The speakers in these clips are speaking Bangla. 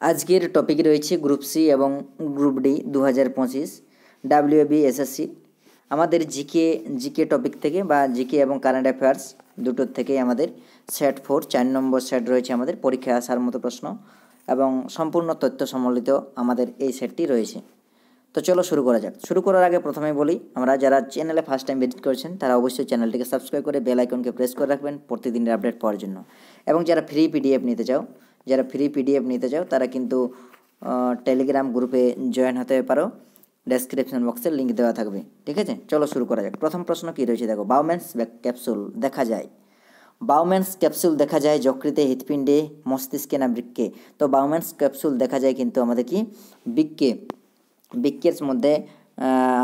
আজকের টপিক রয়েছে গ্রুপ সি এবং গ্রুপ ডি 2025 ডাব্লিউবি এসএসসি। আমাদের জিকে টপিক থেকে বা জিকে এবং কারেন্ট অ্যাফেয়ার্স দুটোর থেকেই আমাদের সেট 4 4 নম্বর সেট রয়েছে। আমাদের পরীক্ষায় আসার মতো প্রশ্ন এবং সম্পূর্ণ তথ্য সম্বলিত আমাদের এই সেটটি রয়েছে। তো চলো শুরু করা যাক। শুরু করার আগে প্রথমেই বলি, আমরা যারা চ্যানেলে ফার্স্ট টাইম ভিজিট করেছেন তারা অবশ্যই চ্যানেলটিকে সাবস্ক্রাইব করে বেল আইকনকে প্রেস করে রাখবেন প্রতিদিনের আপডেট পাওয়ার জন্য। এবং যারা ফ্রি পিডিএফ নিতে চাও তারা কিন্তু টেলিগ্রাম গ্রুপে জয়েন হতে পারো, ডেসক্রিপশন বক্সে লিঙ্ক দেওয়া থাকবে। ঠিক আছে, চলো শুরু করা যাক। প্রথম প্রশ্ন কী রয়েছে দেখো, বাউম্যানস ক্যাপসুল দেখা যায় যকৃতে, হৃৎপিণ্ডে, মস্তিষ্কে না বৃক্কে? তো বাউম্যানস ক্যাপসুল দেখা যায় কিন্তু আমাদের কি বৃক্কের মধ্যে,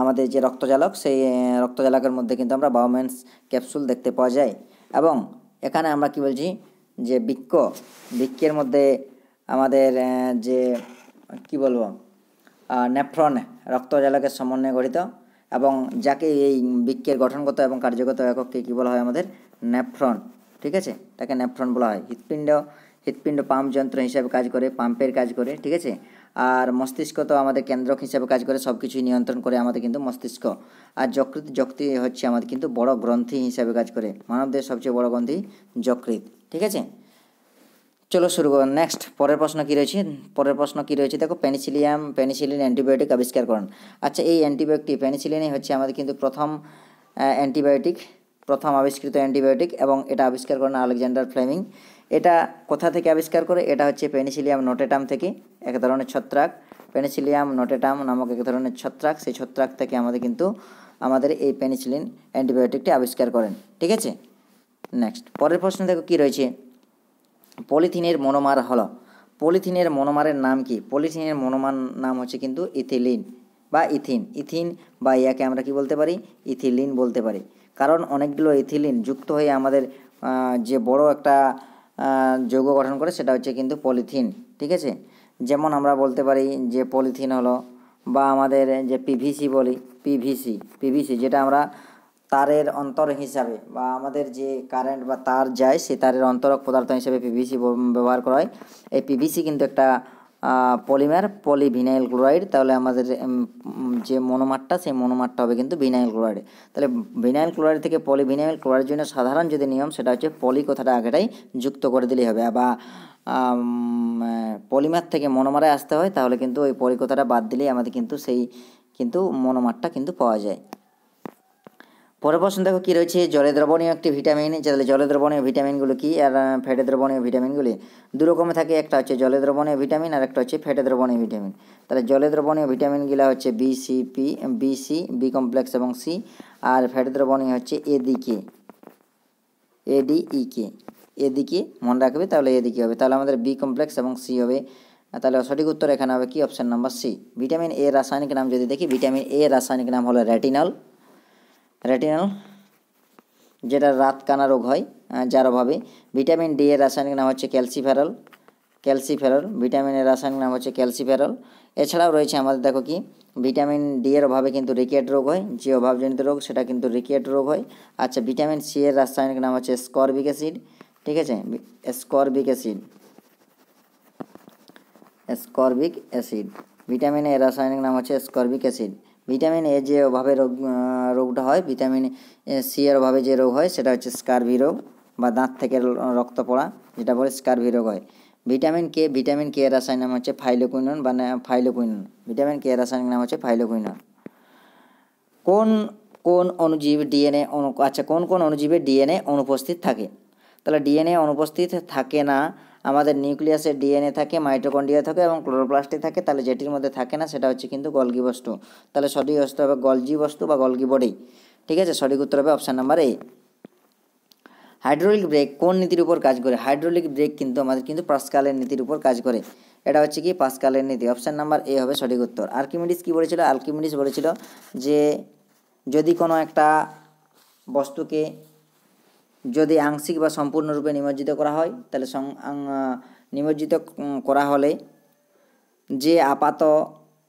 আমাদের যে রক্তজালক সেই রক্তজালকের মধ্যে কিন্তু আমরা বাউম্যানস ক্যাপসুল দেখতে পাওয়া যায়। এবং এখানে আমরা কি বলছি যে বৃক্কের মধ্যে আমাদের যে কি বলবো নেফ্রন রক্তজালকের সমন্বয়ে গঠিত, এবং যাকে এই বৃক্কের গঠনগত এবং কার্যগত একককে কী বলা হয় আমাদের নেফ্রন। ঠিক আছে, তাকে নেফ্রন বলা হয়। হৃৎপিণ্ড পাম্প যন্ত্র হিসাবে কাজ করে, পাম্পের কাজ করে। ঠিক আছে, আর মস্তিষ্ক তো আমাদের কেন্দ্রক হিসাবে কাজ করে, সব কিছুই নিয়ন্ত্রণ করে আমাদের কিন্তু মস্তিষ্ক। আর যকৃত হচ্ছে আমাদের কিন্তু বড় গ্রন্থি হিসাবে কাজ করে, মানবদের সবচেয়ে বড় গ্রন্থি যকৃত। ঠিক আছে, চলো শুরু করুন। নেক্সট পরের প্রশ্ন কী রয়েছে দেখো, পেনিসিলিন অ্যান্টিবায়োটিক আবিষ্কার করেন। আচ্ছা, এই পেনিসিলিনই হচ্ছে আমাদের কিন্তু প্রথম আবিষ্কৃত অ্যান্টিবায়োটিক, এবং এটা আবিষ্কার করেন আলেকজান্ডার ফ্লেমিং। এটা কোথা থেকে আবিষ্কার করে? এটা হচ্ছে পেনিসিলিয়াম নোটেটাম থেকে, এক ধরনের ছত্রাক। পেনিসিলিয়াম নোটেটাম নামক এক ধরনের ছত্রাক, সেই ছত্রাক থেকে আমাদের এই পেনিসিলিন অ্যান্টিবায়োটিকটি আবিষ্কার করেন। ঠিক আছে, নেক্সট পরের প্রশ্ন দেখো কী রয়েছে, পলিথিনের মনোমার হলো। পলিথিনের মনোমারের নাম কি? পলিথিনের মনোমার নাম হচ্ছে কিন্তু ইথিলিন বা ইথিন বা ইয়াকে আমরা কি বলতে পারি? ইথিলিন বলতে পারি। কারণ অনেকগুলো ইথিলিন যুক্ত হয়ে আমাদের যে বড় একটা যৌগ গঠন করে সেটা হচ্ছে কিন্তু পলিথিন। ঠিক আছে, যেমন আমরা বলতে পারি যে পলিথিন হলো, বা আমাদের যে পিভিসি যেটা আমরা তারের অন্তর হিসাবে, বা আমাদের যে কারেন্ট বা তার যায় সে তারের অন্তরক পদার্থ হিসেবে পিভিসি ব্যবহার করা হয়। এই পিভিসি কিন্তু একটা পলিমার, পলিভিনাইল ক্লোরাইড। তাহলে আমাদের যে মনোমারটা, সেই মনোমারটা হবে কিন্তু ভিনাইল ক্লোরাইড। তাহলে ভিনাইল ক্লোরাইড থেকে পলিভিনাইল ক্লোরাইডের জন্য সাধারণ যদি নিয়ম, সেটা হচ্ছে পলি কথাটা আগেটাই যুক্ত করে দিলেই হবে। বা পলিমার থেকে মনোমারে আসতে হয়, তাহলে কিন্তু ওই পলি কথাটা বাদ দিলেই আমাদের কিন্তু সেই মনোমারটা কিন্তু পাওয়া যায়। পরের প্রশ্ন দেখো কী রয়েছে, জলে দ্রবণীয় একটি ভিটামিন। তাহলে জলে দ্রবণীয় ভিটামিনগুলো কি, আর ফ্যাটে দ্রবণীয় ভিটামিনগুলি দু রকমের থাকে। একটা হচ্ছে জলে দ্রবণীয় ভিটামিন, আর একটা হচ্ছে ফ্যাটে দ্রবণীয় ভিটামিন। তাহলে জলে দ্রবণীয় ভিটামিনগুলো হচ্ছে বি কমপ্লেক্স এবং সি, আর ফ্যাটে দ্রবণীয় হচ্ছে এদিকে মনে রাখবে, তাহলে এদিকে হবে। তাহলে আমাদের বি কমপ্লেক্স এবং সি হবে। তাহলে সঠিক উত্তর এখানে হবে কি, option number C. Vitamin A রাসায়নিক নাম যদি দেখি, ভিটামিন এ রাসায়নিক নাম হলো রেটিনল, যেটা রাত কানা রোগ হয় যার অভাবে। ভিটামিন ডি এর রাসায়নিক নাম হচ্ছে ক্যালসিফেরল। ভিটামিনের রাসায়নিক নাম হচ্ছে ক্যালসিফেরল। এছাড়াও রয়েছে আমাদের দেখো কি, ভিটামিন ডি এর অভাবে কিন্তু রিকেট রোগ হয়, যে অভাবজনিত রোগ সেটা কিন্তু রিকেট রোগ হয়। আচ্ছা, ভিটামিন সি এর রাসায়নিক নাম হচ্ছে স্করবিক অ্যাসিড। ঠিক আছে, স্করবিক অ্যাসিড। ভিটামিন এর রাসায়নিক নাম হচ্ছে স্করবিক অ্যাসিড। ভিটামিন এ যে অভাবে রোগটা হয়, ভিটামিন সি এর অভাবে যে রোগ হয় সেটা হচ্ছে স্কারভি রোগ, বা দাঁত থেকে রক্ত পড়া, যেটা বলে স্কারভি রোগ হয়। ভিটামিন কে এর রাসায়নিক নাম হচ্ছে ফাইলোকুইনন বা ফাইলোকুইনন। ভিটামিন কে এর রাসায়নিক নাম হচ্ছে ফাইলোকুইনন। কোন অণুজীবের ডিএনএ অনুপস্থিত থাকে? তাহলে ডিএনএ অনুপস্থিত থাকে না, আমাদের নিউক্লিয়াসের ডিএনএ থাকে, মাইটোকন্ড্রিয়া থাকে এবং ক্লোরোপ্লাস্টে থাকে। তাহলে যেটির মধ্যে থাকে না সেটা হচ্ছে কিন্তু গলগি বস্তু। তাহলে সঠিক বস্তু হবে গলজি বস্তু বা গলগি বডি। ঠিক আছে, সঠিক উত্তর হবে option number A. Hydraulic break কোন নীতির উপর কাজ করে? হাইড্রোলিক ব্রেক কিন্তু আমাদের কিন্তু পাস্কালের নীতির উপর কাজ করে। এটা হচ্ছে কি পাস্কালের নীতি, অপশান নাম্বার এ হবে সঠিক উত্তর। আর্কিমিডিস কি বলেছিল? আর্কিমিডিস বলেছিল যে যদি কোনো একটা বস্তুকে যদি আংশিক বা সম্পূর্ণরূপে নিমজ্জিত করা হয়, তাহলে নিমজ্জিত করা হলে যে আপাত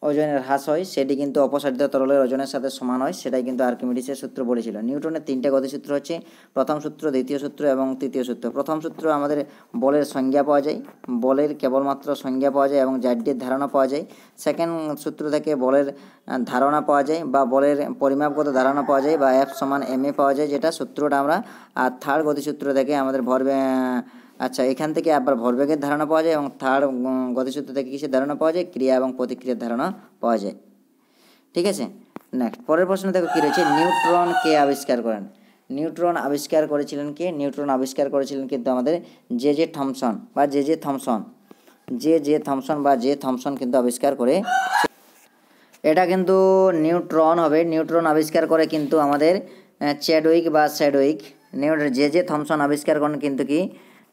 ওজনের হ্রাস হয় সেটি কিন্তু অপসারিত তরলের ওজনের সাথে সমান হয়, সেটাই কিন্তু আর্কিমিডিসের সূত্র বলেছিল। নিউটনের 3টে গতিসূত্র হচ্ছে প্রথম সূত্র, দ্বিতীয় সূত্র এবং তৃতীয় সূত্র। প্রথম সূত্র আমাদের বলের সংজ্ঞা পাওয়া যায়, বলের কেবলমাত্র সংজ্ঞা পাওয়া যায় এবং জাড্যের ধারণা পাওয়া যায়। সেকেন্ড সূত্র থেকে বলের ধারণা পাওয়া যায় বা বলের পরিমাপগত ধারণা পাওয়া যায় বা F সমান ma পাওয়া যায়, যেটা সূত্রটা আমরা। আর থার্ড গতিসূত্র থেকে আমাদের আচ্ছা, এখান থেকে আবার ভরবেগের ধারণা পাওয়া যায় এবং থার্ড গতিসূত্র থেকে কিসের ধারণা পাওয়া যায়? ক্রিয়া এবং প্রতিক্রিয়ার ধারণা পাওয়া যায়। ঠিক আছে, নেক্সট পরের প্রশ্ন দেখো কী রয়েছে, নিউট্রন কে আবিষ্কার করেন? নিউট্রন আবিষ্কার করেছিলেন কে? নিউট্রন আবিষ্কার করেছিলেন কিন্তু আমাদের জে থমসন বা জে থমসন কিন্তু আবিষ্কার করে। এটা কিন্তু নিউট্রন হবে। নিউট্রন আবিষ্কার করে কিন্তু আমাদের চ্যাডউইক বা স্যাডউইক। জে থমসন আবিষ্কার করেন কিন্তু কি?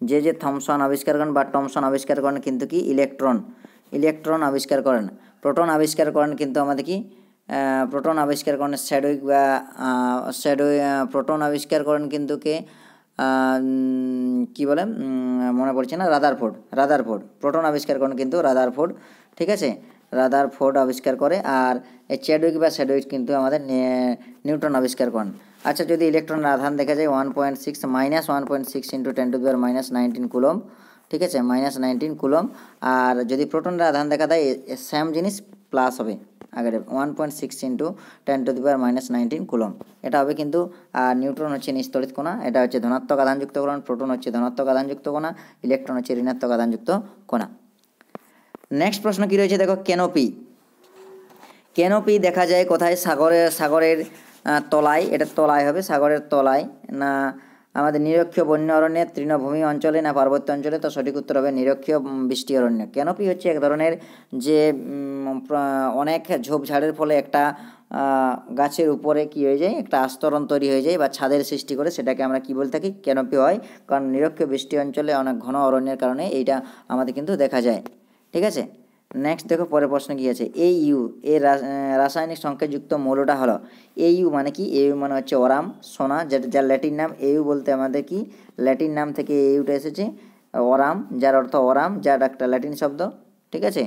জে থমসন আবিষ্কার করেন বা টমসন আবিষ্কার করেন কিন্তু কি? ইলেকট্রন আবিষ্কার করেন। প্রোটন আবিষ্কার করেন কিন্তু আমাদের কি? প্রোটন আবিষ্কার করেন স্যাডউইক বা প্রোটন আবিষ্কার করেন কিন্তু কে? কি বলে মনে পড়ছে না, রাদারফোর্ড। প্রোটন আবিষ্কার করেন কিন্তু রাদারফোর্ড। ঠিক আছে, রাদারফোর্ড আবিষ্কার করে। আর এই চ্যাডউইক বা স্যাডউইক কিন্তু আমাদের নিউটন আবিষ্কার করেন। আচ্ছা, যদি ইলেকট্রনের আধান দেখা যায় 1.6 ইন্টু 10⁻⁻19 কুলম্ব। ঠিক আছে, -19 কুলম্ব। আর যদি প্রোটনের আধান দেখা দেয় সেম জিনিস প্লাস হবে আগের 1.6 ইন্টু 10⁻⁻19 কুলম্ব। এটা হবে কিন্তু। আর নিউট্রন হচ্ছে নিস্তড়িত কণা, এটা হচ্ছে ধনাত্মক আধানযুক্ত কণা। প্রোটন হচ্ছে ধনাত্মক আধানযুক্ত কণা, ইলেকট্রন হচ্ছে ঋণাত্মক আধানযুক্ত কণা। নেক্সট প্রশ্ন কী রয়েছে দেখো, ক্যানোপি দেখা যায় কোথায়? সাগরের তলায়। এটা তলায় হবে, সাগরের তলায় না আমাদের নিরক্ষীয় বন্য অরণ্যে, তৃণভূমি অঞ্চলে না পার্বত্য অঞ্চলে? তো সঠিক উত্তর হবে নিরক্ষীয় বৃষ্টি অরণ্য। ক্যানোপি হচ্ছে এক ধরনের যে অনেক ঝোপঝাড়ের ফলে একটা গাছের উপরে কি হয়ে যায়, একটা আস্তরণ তৈরি হয়ে যায় বা ছাদের সৃষ্টি করে, সেটাকে আমরা কি বলে থাকি? ক্যানোপি হয়। কারণ নিরক্ষীয় বৃষ্টি অঞ্চলে অনেক ঘন অরণ্যের কারণে এইটা আমাদের কিন্তু দেখা যায়। ঠিক আছে, নেক্সট দেখো পরের প্রশ্ন কী আছে, AU এর রাসায়নিক সংকেতযুক্ত মৌলটা হলো। AU মানে কি? AU মানে হচ্ছে অরাম, সোনা, যার ল্যাটিন নাম। AU বলতে আমাদের কি? ল্যাটিন নাম থেকে AUটা এসেছে, অরাম, যার অর্থ অরাম, যার একটা ল্যাটিন শব্দ। ঠিক আছে,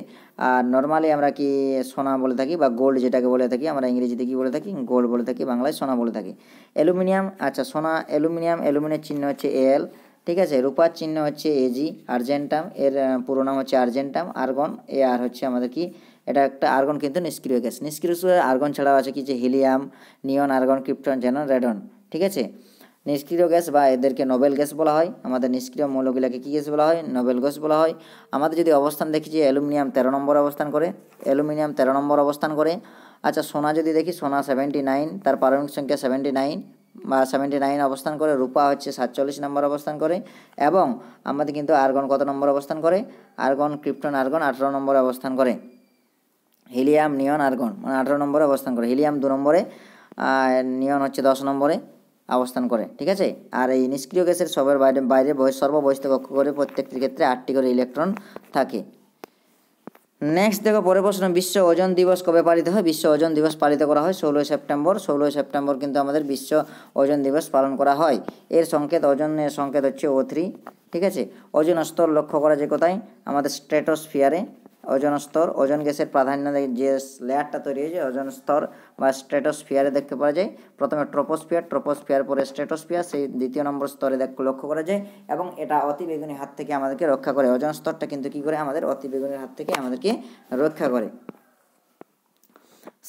আর নর্মালি আমরা কি সোনা বলে থাকি বা গোল্ড যেটাকে বলে থাকি, আমরা ইংরেজিতে কি বলে থাকি? গোল্ড বলে থাকি, বাংলায় সোনা বলে থাকি। অ্যালুমিনিয়াম, আচ্ছা সোনা অ্যালুমিনিয়ামের চিহ্ন হচ্ছে Al। ঠিক আছে, রূপার চিহ্ন হচ্ছে AG। আর্জেন্টাম, এর পুরো নাম হচ্ছে আর্জেন্টাম। আর্গন, আর হচ্ছে আমাদের কি? এটা একটা আর্গন কিন্তু নিষ্ক্রিয় গ্যাস। নিষ্ক্রিয় আর্গন ছাড়াও আছে কি? যে হিলিয়াম, নিয়ন, আর্গন, ক্রিপ্টন, জেনন, রেডন। ঠিক আছে, নিষ্ক্রিয় গ্যাস বা এদেরকে নোবেল গ্যাস বলা হয়। আমাদের নিষ্ক্রিয় মৌলগুলোকে কী গ্যাস বলা হয়? নোবেল গ্যাস বলা হয়। আমাদের যদি অবস্থান দেখি যে অ্যালুমিনিয়াম 13 নম্বর অবস্থান করে। আচ্ছা, সোনা যদি দেখি, সোনা 79, তার পারমাণবিক সংখ্যা 79 বা 79 অবস্থান করে। রূপা হচ্ছে 47 নম্বর অবস্থান করে। এবং আমাদের কিন্তু আর্গন কত নম্বর অবস্থান করে? আর্গন, ক্রিপ্টন, আর্গন 18 নম্বরে অবস্থান করে। হিলিয়াম, নিয়ন, আর্গন মানে 18 নম্বরে অবস্থান করে। হিলিয়াম 2 নম্বরে, নিয়ন হচ্ছে 10 নম্বরে অবস্থান করে। ঠিক আছে, আর এই নিষ্ক্রিয় গ্যাসের সবের বাইরে সর্ববহিস্থ কক্ষে প্রত্যেকটির ক্ষেত্রে 8টি করে ইলেকট্রন থাকে। নেক্সট দেখো পরের প্রশ্ন, বিশ্ব ওজন দিবস কবে পালিত হয়? বিশ্ব ওজন দিবস পালিত করা হয় 16 সেপ্টেম্বর। 16 সেপ্টেম্বর কিন্তু আমাদের বিশ্ব ওজন দিবস পালন করা হয়। এর সংকেত, ওজনের সংকেত হচ্ছে O3। ঠিক আছে, ওজন স্তর লক্ষ্য করা যায় কোথায়? আমাদের স্ট্র্যাটোস্ফিয়ারে। ওজন স্তর, ওজন গ্যাসের প্রাধান্য যে লেয়ারটা তৈরি হয়েছে, ওজন স্তর বা স্ট্র্যাটোস্ফিয়ারে দেখতে পাওয়া যায়। প্রথমে ট্রপোস্ফিয়ার পরে স্ট্র্যাটোস্ফিয়ার, সেই দ্বিতীয় নম্বর স্তরে লক্ষ্য করা যায়। এবং এটা অতিবেগুনি হাত থেকে আমাদেরকে রক্ষা করে। ওজন স্তরটা কিন্তু কী করে? আমাদের অতিবেগুনির হাত থেকে আমাদেরকে রক্ষা করে।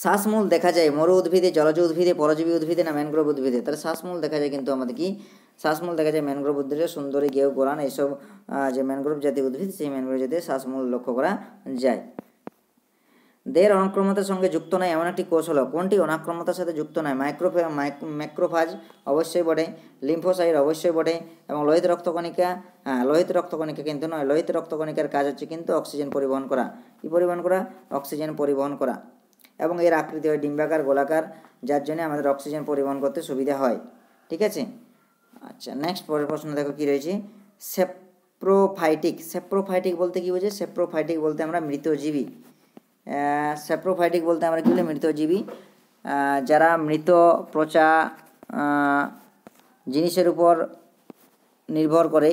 শ্বাসমূল দেখা যায় মরু উদ্ভিদে, জলজ উদ্ভিদে, পরজীবী উদ্ভিদে না ম্যানগ্রোভ উদ্ভিদে? তাহলে শ্বাসমূল দেখা যায় কিন্তু আমাদের কি? শ্বাসমূল দেখা যায় ম্যানগ্রোভ উদ্ভিদে। সুন্দরী, গেও, গোরান এইসব যে ম্যানগ্রোভ জাতীয় উদ্ভিদ, সেই ম্যানগ্রোভ জাতীয় শ্বাসমূল লক্ষ্য করা যায়। দেহের অনাক্রম্যতার সঙ্গে যুক্ত নয় এমন একটি কোষ হলো। কোনটি অনাক্রম্যতার সাথে যুক্ত নয়? ম্যাক্রোফাজ অবশ্যই বটে, লিম্ফোসাইট অবশ্যই বটে, এবং লোহিত রক্তকণিকা। লোহিত রক্তকণিকা কিন্তু নয়। লোহিত রক্তকণিকার কাজ হচ্ছে কিন্তু অক্সিজেন পরিবহন করা। কী পরিবহন করা? অক্সিজেন পরিবহন করা। এবং এর আকৃতি হয় ডিম্বাকার, গোলাকার, যার জন্য আমাদের অক্সিজেন পরিবহন করতে সুবিধা হয়। ঠিক আছে, আচ্ছা নেক্সট পরের প্রশ্ন দেখো কী রয়েছে, সেপ্রোফাইটিক বলতে কী বোঝে? সেপ্রোফাইটিক বলতে আমরা মৃতজীবী। সেপ্রোফাইটিক বলতে আমরা কী বলি? মৃতজীবী, যারা মৃত পচা জিনিসের উপর নির্ভর করে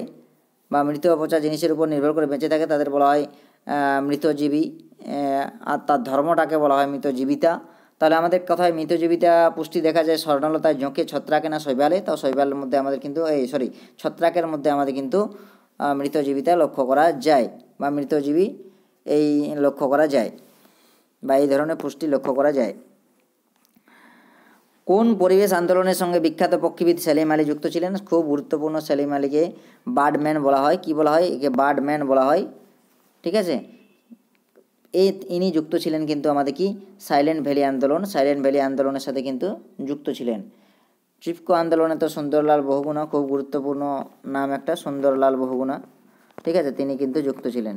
বা মৃত পচা জিনিসের উপর নির্ভর করে বেঁচে থাকে, তাদের বলা হয় মৃতজীবী, আর তার ধর্মটাকে বলা হয় মৃতজীবিতা। তাহলে আমাদের কথায় মৃতজীবিতা পুষ্টি দেখা যায় স্বর্ণলতায় ঝোঁকে, ছত্রাকে না শৈবালে। তো শৈবালের মধ্যে আমাদের কিন্তু ছত্রাকের মধ্যে আমাদের কিন্তু মৃতজীবিতা লক্ষ্য করা যায়, বা মৃতজীবী এই লক্ষ্য করা যায়, বা এই ধরনের পুষ্টি লক্ষ্য করা যায়। কোন পরিবেশ আন্দোলনের সঙ্গে বিখ্যাত পক্ষীবিদ সেলিম আলী যুক্ত ছিলেন? খুব গুরুত্বপূর্ণ, সেলিম আলীকে বার্ডম্যান বলা হয়। কি বলা হয়? একে বার্ডম্যান বলা হয়। ঠিক আছে, ইনি যুক্ত ছিলেন কিন্তু আমাদের কি সাইলেন্ট ভ্যালি আন্দোলন, সাইলেন্ট ভ্যালি আন্দোলনের সাথে কিন্তু যুক্ত ছিলেন। ট্রিপকো আন্দোলনে তো সুন্দরলাল বহুগুণা, খুব গুরুত্বপূর্ণ নাম একটা, সুন্দরলাল বহুগুণা। ঠিক আছে, তিনি কিন্তু যুক্ত ছিলেন।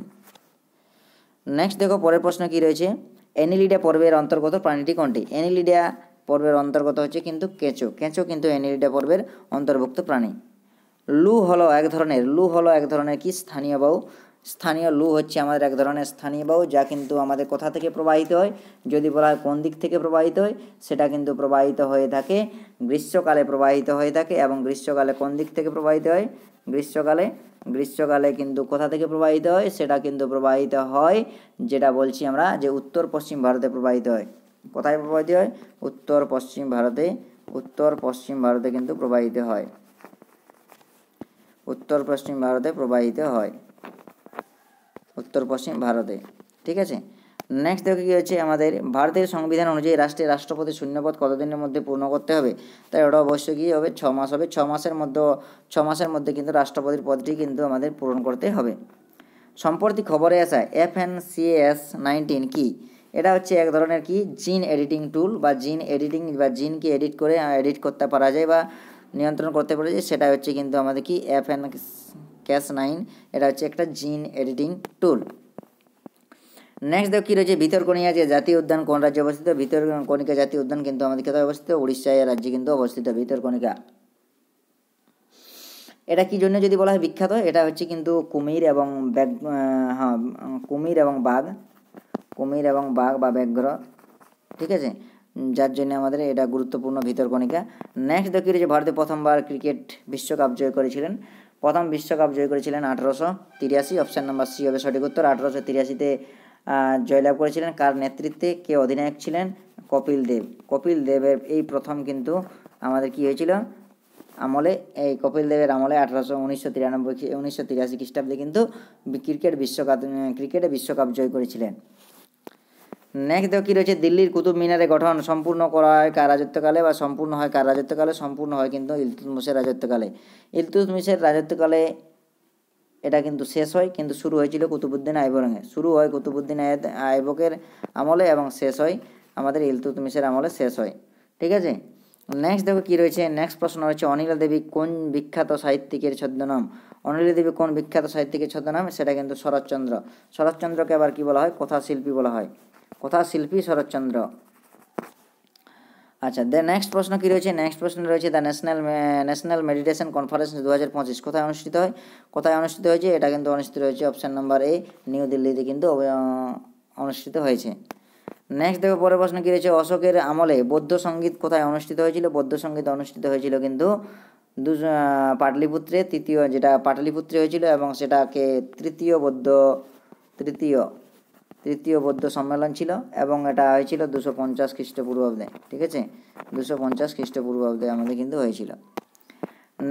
নেক্সট দেখো পরের প্রশ্ন কি রয়েছে, অ্যানিলিডা পর্বের অন্তর্গত প্রাণীটি কোনটি? অ্যানিলিডা পর্বের অন্তর্গত হচ্ছে কিন্তু কেঁচো। কেঁচো কিন্তু অ্যানিলিডা পর্বের অন্তর্ভুক্ত প্রাণী। লু হলো এক ধরনের কি স্থানীয় বায়ু। স্থানীয় লু হচ্ছে আমাদের এক ধরনের স্থানীয় বায়ু, যা কিন্তু আমাদের কোথা থেকে প্রবাহিত হয়? যদি বলা হয় কোন দিক থেকে প্রবাহিত হয়, সেটা কিন্তু প্রবাহিত হয়ে থাকে গ্রীষ্মকালে প্রবাহিত হয়ে থাকে। এবং গ্রীষ্মকালে কোন দিক থেকে প্রবাহিত হয়? গ্রীষ্মকালে কিন্তু কোথা থেকে প্রবাহিত হয়? সেটা কিন্তু প্রবাহিত হয়, যেটা বলছি আমরা, যে উত্তর পশ্চিম ভারতে প্রবাহিত হয়। কোথায় প্রবাহিত হয়? উত্তর পশ্চিম ভারতে কিন্তু প্রবাহিত হয়। উত্তর পশ্চিম ভারতে। ঠিক আছে, নেক্সট দেখো কি হচ্ছে, আমাদের ভারতের সংবিধান অনুযায়ী রাষ্ট্রপতি শূন্যপদ কতদিনের মধ্যে পূর্ণ করতে হবে? তাই ওটা অবশ্যই কী হবে? 6 মাস হবে। 6 মাসের মধ্যে কিন্তু রাষ্ট্রপতির পদটি কিন্তু আমাদের পূরণ করতে হবে। সম্প্রতি খবরে আসা FNCS-19 কি? এটা হচ্ছে এক ধরনের কি জিন এডিটিং টুল, বা জিনকে এডিট করতে পারা যায় বা নিয়ন্ত্রণ করতে পারা যায়। সেটা হচ্ছে কিন্তু আমাদের কি FNCS-9, এটা হচ্ছে একটা জিন এডিটিং টুল। নেক্সট দেখো কি রয়েছে, ভিতরকণিকা যে জাতীয় উদ্যান কোন রাজ্যে অবস্থিত? ভিতরকণিকা জাতীয় উদ্যান কিন্তু আমাদের কোথায় অবস্থিত? উড়িষ্যা রাজ্যে কিন্তু অবস্থিত ভিতরকণিকা। এটা কি জন্য যদি বলা হয় বিখ্যাত? এটা হচ্ছে কিন্তু কুমির এবং বাঘ বা ব্যাঘ্র। ঠিক আছে, যার জন্য আমাদের এটা গুরুত্বপূর্ণ ভিতরকণিকা। নেক্সট দেখি যে ভারতে প্রথমবার ক্রিকেট বিশ্বকাপ জয় করেছিলেন। প্রথম বিশ্বকাপ জয় করেছিলেন 1883। অপশান নাম্বার সি হবে সঠিক উত্তর। 1883-তে জয়লাভ করেছিলেন। কার নেতৃত্বে? কে অধিনায়ক ছিলেন? কপিল দেবের এই প্রথম কিন্তু আমাদের কি হয়েছিল আমলে, এই কপিল দেবের আমলে 1983 খ্রিস্টাব্দে কিন্তু ক্রিকেটে বিশ্বকাপ জয় করেছিলেন। নেক্সট দেখো কী রয়েছে, দিল্লির কুতুব মিনারের গঠন সম্পূর্ণ করা হয় কার রাজত্বকালে, বা সম্পূর্ণ হয় কার রাজত্বকালে? সম্পূর্ণ হয় কিন্তু ইলতুৎমিশের রাজত্বকালে। ইলতুৎমিশের রাজত্বকালে এটা কিন্তু শেষ হয়, কিন্তু শুরু হয়েছিল কুতুবউদ্দিন আইবকের। শুরু হয় কুতুবউদ্দিন আইবকের আমলে এবং শেষ হয় আমাদের ইলতুৎমিশের আমলে শেষ হয়। ঠিক আছে, নেক্সট দেখো কী রয়েছে, নেক্সট প্রশ্ন হচ্ছে, অনিলা দেবী কোন বিখ্যাত সাহিত্যিকের ছদ্মনাম? অনিলা দেবী কোন বিখ্যাত সাহিত্যিকের ছদ্মনাম? সেটা কিন্তু শরৎচন্দ্র। শরৎচন্দ্রকে আবার কি বলা হয়? কথাশিল্পী বলা হয়। কথাশিল্পী শরৎচন্দ্র। আচ্ছা, নেক্সট প্রশ্ন কী রয়েছে? নেক্সট প্রশ্ন রয়েছে, দ্য ন্যাশনাল মেডিটেশন কনফারেন্স 2025 কোথায় অনুষ্ঠিত হয়? কোথায় অনুষ্ঠিত হয়েছে? এটা কিন্তু অনুষ্ঠিত হয়েছে অপশান নাম্বার এ, নিউ দিল্লিতে কিন্তু অনুষ্ঠিত হয়েছে। নেক্সট দেখো পরের প্রশ্ন কী রয়েছে, অশোকের আমলে বৌদ্ধ সঙ্গীত কোথায় অনুষ্ঠিত হয়েছিল? বৌদ্ধ সঙ্গীত অনুষ্ঠিত হয়েছিল কিন্তু পাটলিপুত্রে, পাটলিপুত্রে হয়েছিল, এবং সেটাকে তৃতীয় বৌদ্ধ সম্মেলন ছিল, এবং এটা হয়েছিল 250 খ্রিস্টপূর্বাব্দে। ঠিক আছে, 250 খ্রিস্টপূর্বাব্দে আমাদের কিন্তু হয়েছিল।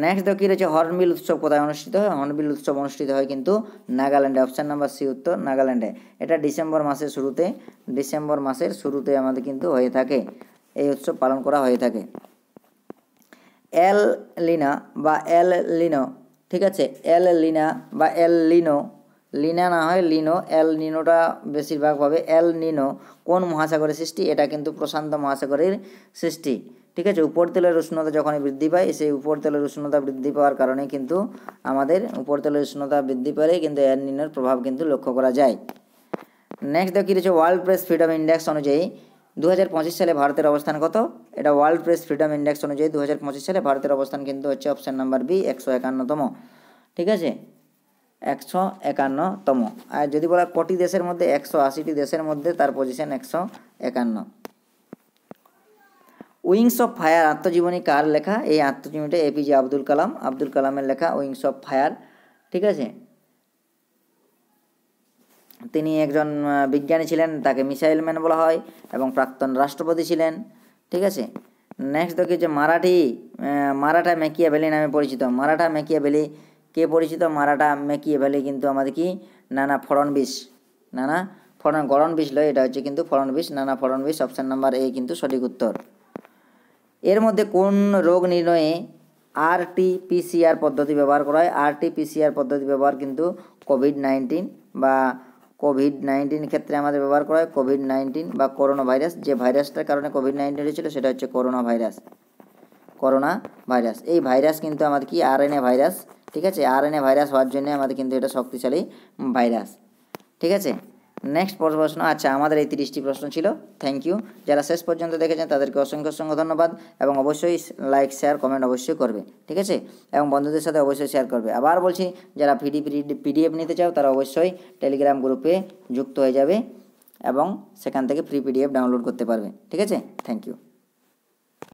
নেক্সট দেখো কী রয়েছে, হর্নবিল উৎসব কোথায় অনুষ্ঠিত হয়? হর্নবিল উৎসব অনুষ্ঠিত হয় কিন্তু নাগাল্যান্ডে। অপশান নাম্বার সি উত্তর, নাগাল্যান্ডে। এটা ডিসেম্বর মাসের শুরুতে আমাদের কিন্তু হয়ে থাকে, এই উৎসব পালন করা হয়ে থাকে। এল লিনো, ঠিক আছে, এল লিনা বা এল লিনো, লিনা না হয় লিনো, এল নিনোটা বেশিরভাগ পাবে। এল নিনো কোন মহাসাগরের সৃষ্টি? এটা কিন্তু প্রশান্ত মহাসাগরের সৃষ্টি। ঠিক আছে, উপরতলের উষ্ণতা যখনই বৃদ্ধি পায়, সেই উপরতলের উষ্ণতা বৃদ্ধি পাওয়ার কারণে কিন্তু আমাদের উপরতলের উষ্ণতা বৃদ্ধি পেলে কিন্তু এল নিনোর প্রভাব কিন্তু লক্ষ্য করা যায়। নেক্সট দেখি রয়েছে, ওয়ার্ল্ড প্রেস ফ্রিডম ইন্ডেক্স অনুযায়ী 2025 সালে ভারতের অবস্থান কত? এটা ওয়ার্ল্ড প্রেস ফ্রিডম ইন্ডেক্স অনুযায়ী 2025 সালে ভারতের অবস্থান কিন্তু হচ্ছে অপশান নাম্বার বি, 151তম। ঠিক আছে, 151তম। আর যদি বলা কোটি দেশের মধ্যে, 180টি দেশের মধ্যে তার পজিশন 151। উইংস অফ ফায়ার আত্মজীবনী কার লেখা? এই আত্মজীবনীটা এপিজে আব্দুল কালামের লেখা, উইংস অফ ফায়ার। ঠিক আছে, তিনি একজন বিজ্ঞানী ছিলেন, তাকে মিসাইল ম্যান বলা হয় এবং প্রাক্তন রাষ্ট্রপতি ছিলেন। ঠিক আছে। নেক্সট দেখি যে মারাঠা ম্যাকিয়াভেলি নামে পরিচিত। মারাঠা ম্যাকিয়াভেলি কে পরিচিত? মারাঠা ম্যাকিয়াভেলি কিন্তু আমাদের কি নানা ফড়নবিশ লয়, এটা হচ্ছে কিন্তু ফড়নবিশ, নানা ফড়নবিশ। অপশান নাম্বার এ কিন্তু সঠিক উত্তর। এর মধ্যে কোন রোগ নির্ণয়ে RT-PCR পদ্ধতি ব্যবহার করা হয়? RT-PCR পদ্ধতি ব্যবহার কিন্তু কোভিড-19 ক্ষেত্রে আমাদের ব্যবহার করা হয়। কোভিড-19 বা করোনা ভাইরাস, যে ভাইরাসটার কারণে কোভিড-19 হয়েছিল সেটা হচ্ছে করোনা ভাইরাস। এই ভাইরাস কিন্তু আমাদের কি RNA ভাইরাস। ঠিক আছে। RNA ভাইরাস হওয়ার জন্য আমাদের কিন্তু এটা শক্তিশালী ভাইরাস। ঠিক আছে। নেক্সট প্রশ্ন। আচ্ছা, আমাদের এই 30টি প্রশ্ন ছিল। Thank you. যারা শেষ পর্যন্ত দেখেছেন তাদেরকে অসংখ্য ধন্যবাদ, এবং অবশ্যই লাইক, শেয়ার, কমেন্ট অবশ্যই করবে। ঠিক আছে। এবং বন্ধুদের সাথে অবশ্যই শেয়ার করবে। আবার বলছি, যারা PDF নিতে চাও তারা অবশ্যই টেলিগ্রাম গ্রুপে যুক্ত হয়ে যাবে এবং সেখান থেকে ফ্রি PDF ডাউনলোড করতে পারবে। ঠিক আছে। Thank you.